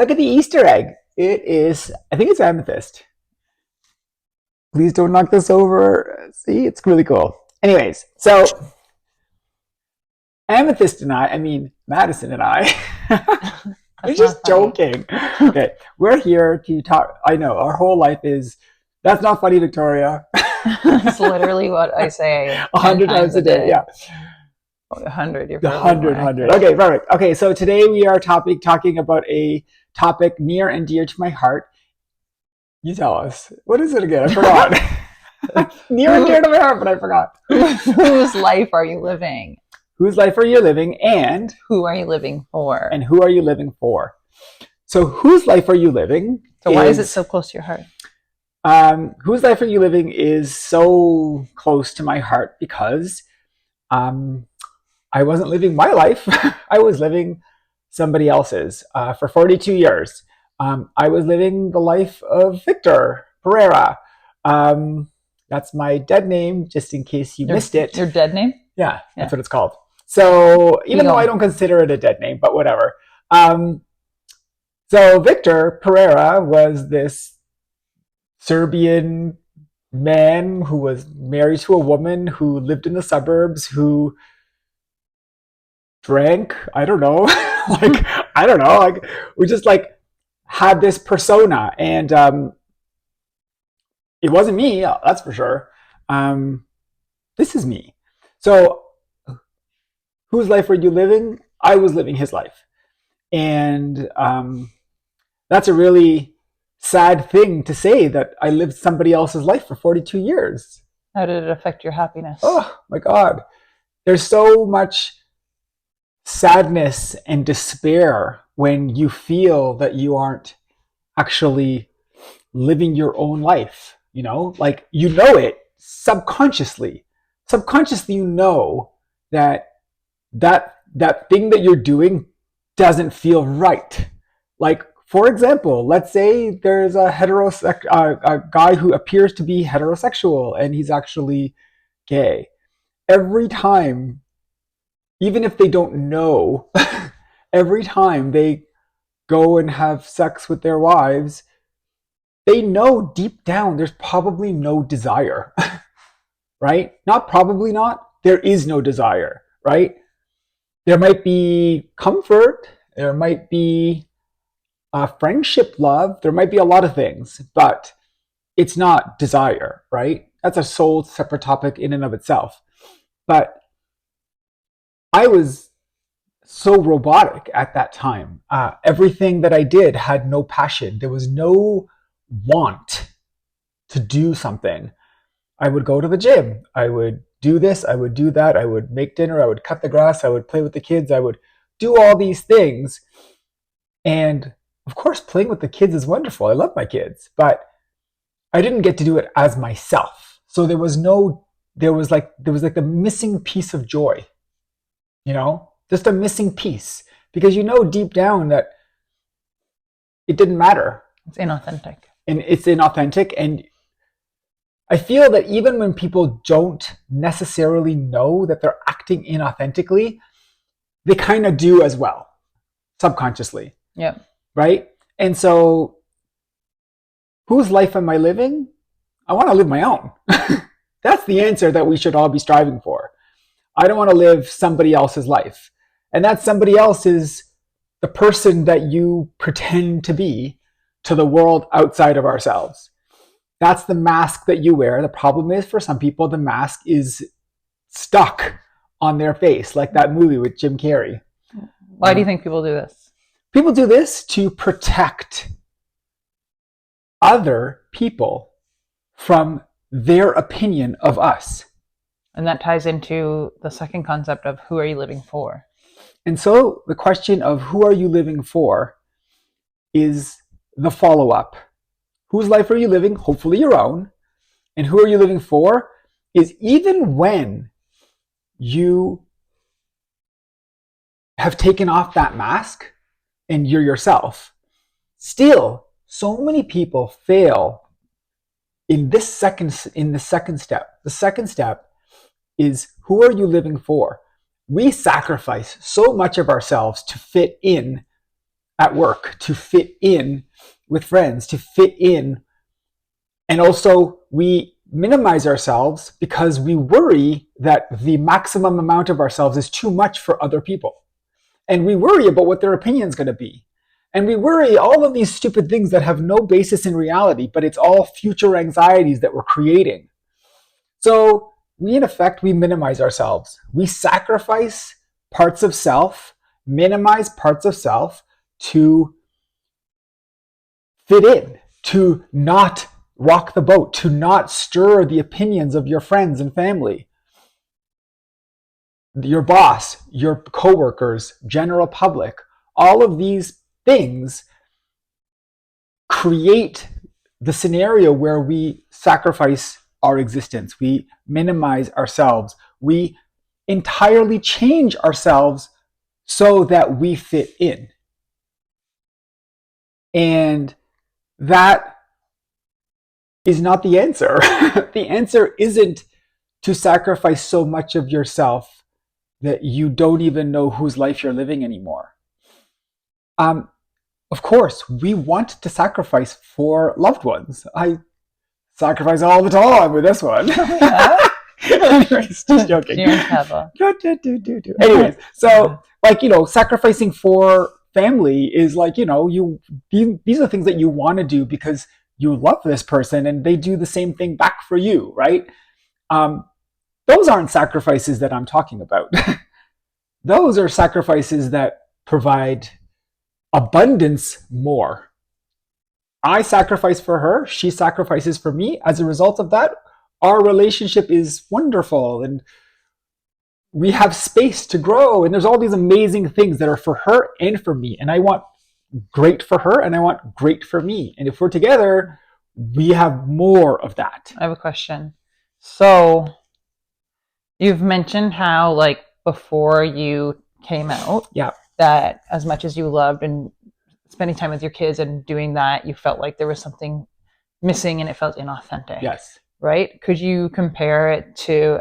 Look at the Easter egg. It is, I think it's amethyst. Please don't knock this over. See, it's really cool. Anyways, so Amethyst and I mean, Madison and I, we're That's just not funny. joking. Okay, we're here to talk. I know our whole life is, that's not funny, Victoria. It's literally what I say A 10 hundred times times a a day, day. yeah. 100, you're The probably more hundred. accurate. Okay, perfect. Okay, so today we are talking about a topic near and dear to my heart. You tell us. What is it again? I forgot. Near and dear Who, to my heart, but I forgot. whose life are you living? Whose life are you living, Who are you living for? and who are you living for? So, whose life are you living? So why is it so close to your heart? Whose life are you living is so close to my heart because um, I wasn't living my life. I was living somebody else's for 42 years. I was living the life of Victor Pereira. That's my dead name, just in case you missed it. Your dead name? Yeah, Yeah. that's what it's called. So even though I going. don't consider it a dead name, but whatever. So Victor Pereira was this Serbian man who was married to a woman who lived in the suburbs, who drank. I don't know. Like, I don't know. Like, we just like had this persona, and it wasn't me, that's for sure. This is me. So, whose life were you living? I was living his life. And that's a really sad thing to say, that I lived somebody else's life for 42 years. How did it affect your happiness? Oh my God. There's so much sadness and despair when you feel that you aren't actually living your own life. You know, like, you know it subconsciously. Subconsciously, you know that that thing that you're doing doesn't feel right. Like, for example, let's say there's a guy who appears to be heterosexual and he's actually gay. Every time, even if they don't know, every time they go and have sex with their wives, they know deep down there's probably no desire, right? Not probably not. There is no desire, right? There might be comfort. There might be friendship, love. There might be a lot of things, but it's not desire, right? That's a sole separate topic in and of itself. But I was so robotic at that time. Everything that I did had no passion. There was no want to do something. I would go to the gym. I would do this. I would do that. I would make dinner. I would cut the grass. I would play with the kids. I would do all these things. And of course, playing with the kids is wonderful. I love my kids, but I didn't get to do it as myself. So there was like the missing piece of joy, just a missing piece, because deep down that it didn't matter. It's inauthentic. And it's inauthentic. And I feel that even when people don't necessarily know that they're acting inauthentically, they kind of do as well, subconsciously. Yeah. Right? And so, whose life am I living? I want to live my own. That's the answer that we should all be striving for. I don't want to live somebody else's life. And that somebody else is the person that you pretend to be to the world outside of ourselves. That's the mask that you wear. The problem is, for some people, the mask is stuck on their face, like that movie with Jim Carrey. Why do you think people do this? People do this to protect other people from their opinion of us. And that ties into the second concept of who are you living for? And so the question of who are you living for is the follow-up. Whose life are you living? Hopefully your own. And who are you living for is, even when you have taken off that mask and you're yourself, still so many people fail in the second step. The second step is, who are you living for? We sacrifice so much of ourselves to fit in at work, to fit in with friends, to fit in. And also, we minimize ourselves because we worry that the maximum amount of ourselves is too much for other people. And we worry about what their opinion is going to be. And we worry all of these stupid things that have no basis in reality, but it's all future anxieties that we're creating. So we, in effect, we minimize ourselves. We sacrifice parts of self, minimize parts of self to fit in, to not rock the boat, to not stir the opinions of your friends and family, your boss, your coworkers, general public. All of these things create the scenario where we sacrifice our existence, we minimize ourselves, we entirely change ourselves so that we fit in. And that is not the answer. The answer isn't to sacrifice so much of yourself that you don't even know whose life you're living anymore. Of course, we want to sacrifice for loved ones. I sacrifice all the time with this one. Anyways, just joking. Anyways, so sacrificing for family is these are things that you want to do because you love this person and they do the same thing back for you, right? Those aren't sacrifices that I'm talking about. Those are sacrifices that provide abundance more. I sacrifice for her, she sacrifices for me. As a result of that, our relationship is wonderful and we have space to grow, and there's all these amazing things that are for her and for me, and I want great for her and I want great for me, and if we're together we have more of that. I have a question. So you've mentioned how before you came out, that as much as you loved and spending time with your kids and doing that, you felt like there was something missing and it felt inauthentic. Yes. Right? Could you compare it to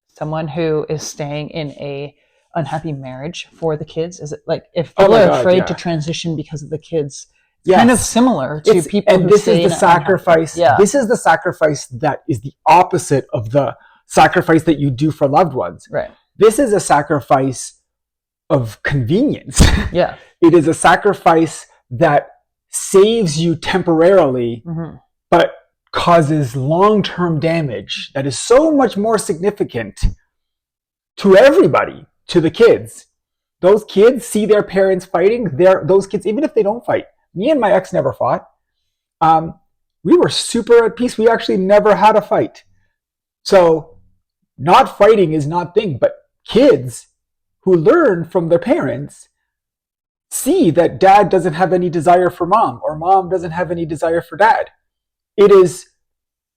someone who is staying in a unhappy marriage for the kids? Is it if people are afraid to transition because of the kids? Yes. Kind of similar to people who this is the sacrifice. This is the sacrifice that is the opposite of the sacrifice that you do for loved ones. Right. This is a sacrifice of convenience. Yeah. It is a sacrifice that saves you temporarily, but causes long-term damage that is so much more significant to everybody, to the kids. Those kids see their parents fighting. Those kids, even if they don't fight. Me and my ex never fought. We were super at peace. We actually never had a fight. So not fighting is not thing, but kids who learn from their parents see that dad doesn't have any desire for mom or mom doesn't have any desire for dad. It is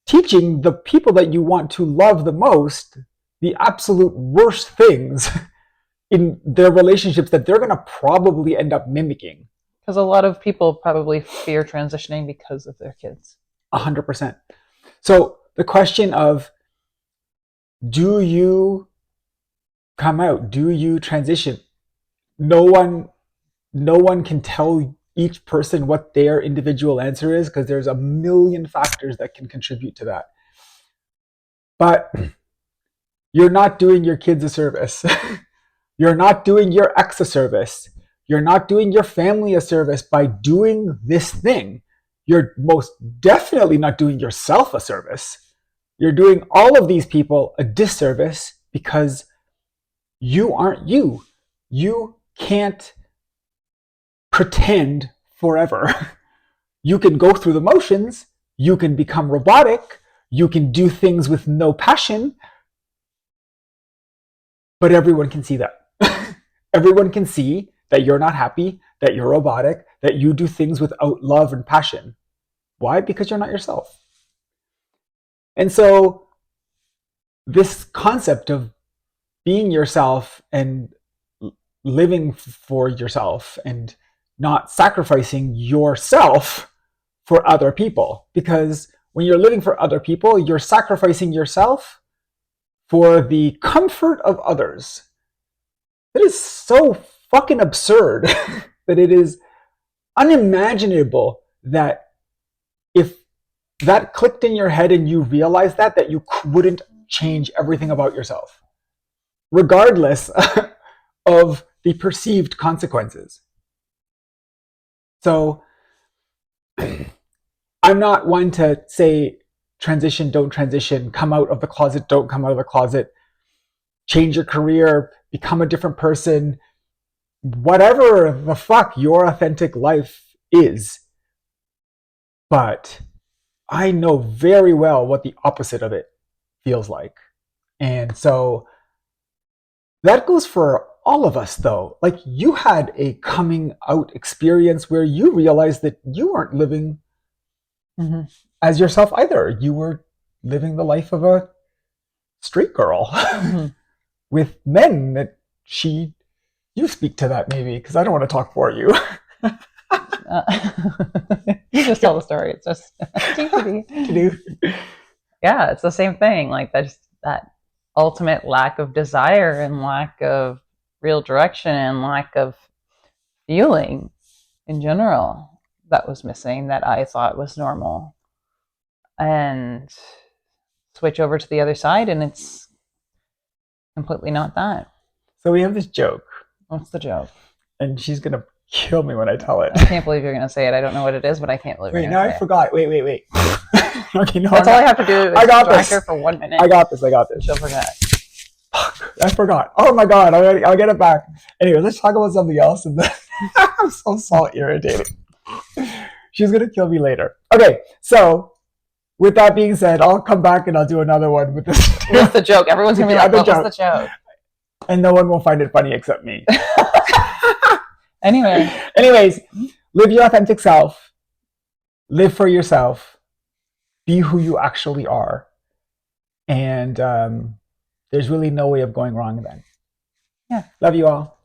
teaching the people that you want to love the most the absolute worst things in their relationships that they're going to probably end up mimicking. Because a lot of people probably fear transitioning because of their kids. 100%. So the question of, do you come out? Do you transition? No one can tell each person what their individual answer is because there's a million factors that can contribute to that. But you're not doing your kids a service. You're not doing your ex a service. You're not doing your family a service by doing this thing. You're most definitely not doing yourself a service. You're doing all of these people a disservice because you aren't you. You can't pretend forever. You can go through the motions. You can become robotic. You can do things with no passion. But everyone can see that. Everyone can see that you're not happy, that you're robotic, that you do things without love and passion. Why? Because you're not yourself. And so this concept of being yourself and living for yourself and not sacrificing yourself for other people, because when you're living for other people, you're sacrificing yourself for the comfort of others. It is so fucking absurd. that it is unimaginable that if that clicked in your head and you realized that you wouldn't change everything about yourself, regardless of the perceived consequences. So I'm not one to say transition, don't transition, come out of the closet, don't come out of the closet, change your career, become a different person, whatever the fuck your authentic life is. But I know very well what the opposite of it feels like. And so that goes for all of us, though. Like, you had a coming out experience where you realized that you weren't living as yourself either. You were living the life of a straight girl with men that you speak to that maybe, because I don't want to talk for you. You just tell the story. It's just yeah, it's the same thing. Like, that ultimate lack of desire and lack of real direction and lack of feeling in general that was missing, that I thought was normal. And switch over to the other side and it's completely not that. So we have this joke. What's the joke? And she's going to kill me when I tell it. I can't believe you're going to say it. I don't know what it is, but I can't believe you're going to say it. I forgot. Wait. Okay, no. That's all I have to do is I got distract her for 1 minute. I got this. She'll forget. Fuck, I forgot. Oh my god, I'll get it back. Anyway, let's talk about something else. And then I'm so irritated. She's going to kill me later. Okay, so with that being said, I'll come back and I'll do another one with this. What's the joke? Everyone's going to be like, what's the joke? And no one will find it funny except me. Anyways, live your authentic self. Live for yourself. Be who you actually are. And there's really no way of going wrong then. Yeah. Love you all.